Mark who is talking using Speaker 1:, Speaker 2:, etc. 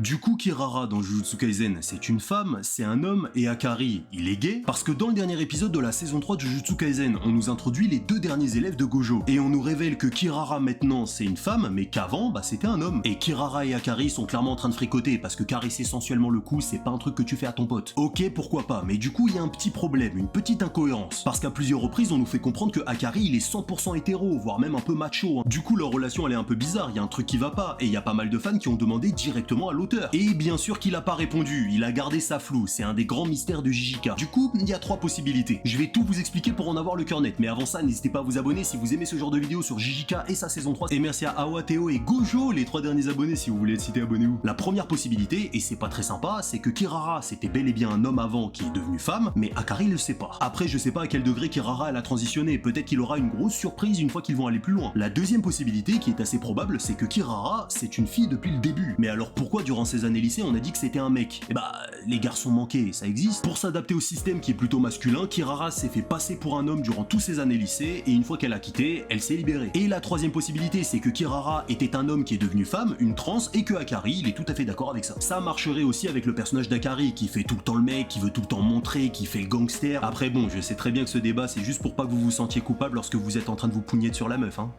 Speaker 1: Du coup, Kirara dans Jujutsu Kaisen, c'est une femme, c'est un homme, et Akari, il est gay, parce que dans le dernier épisode de la saison 3 de Jujutsu Kaisen, on nous introduit les deux derniers élèves de Gojo, et on nous révèle que Kirara maintenant c'est une femme, mais qu'avant, c'était un homme. Et Kirara et Akari sont clairement en train de fricoter, parce que caresser sensuellement le cou, c'est pas un truc que tu fais à ton pote. Ok, pourquoi pas, mais du coup, il y a un petit problème, une petite incohérence, parce qu'à plusieurs reprises, on nous fait comprendre que Akari, il est 100% hétéro, voire même un peu macho. Du coup, leur relation, elle est un peu bizarre, il y a un truc qui va pas, et il y a pas mal de fans qui ont demandé directement à l'auteur. Et bien sûr qu'il a pas répondu, il a gardé ça flou, c'est un des grands mystères de JJK. Du coup, il y a trois possibilités. Je vais tout vous expliquer pour en avoir le cœur net, mais avant ça, n'hésitez pas à vous abonner si vous aimez ce genre de vidéos sur JJK et sa saison 3. Et merci à Awa, Théo et Gojo, les trois derniers abonnés, si vous voulez être cité, abonnez-vous. La première possibilité, et c'est pas très sympa, c'est que Kirara, c'était bel et bien un homme avant qui est devenu femme, mais Akari le sait pas. Après, je sais pas à quel degré Kirara elle a transitionné, peut-être qu'il aura une grosse surprise une fois qu'ils vont aller plus loin. La deuxième possibilité, qui est assez probable, c'est que Kirara, c'est une fille depuis le début. Mais alors pourquoi durant ces années lycée, on a dit que c'était un mec? Eh bah, les garçons manqués, ça existe. Pour s'adapter au système qui est plutôt masculin, Kirara s'est fait passer pour un homme durant tous ses années lycée, et une fois qu'elle a quitté, elle s'est libérée. Et la troisième possibilité, c'est que Kirara était un homme qui est devenu femme, une trans, et que Akari, il est tout à fait d'accord avec ça. Ça marcherait aussi avec le personnage d'Akari, qui fait tout le temps le mec, qui veut tout le temps montrer, qui fait le gangster. Après bon, je sais très bien que ce débat, c'est juste pour pas que vous vous sentiez coupable lorsque vous êtes en train de vous pougner sur la meuf, hein.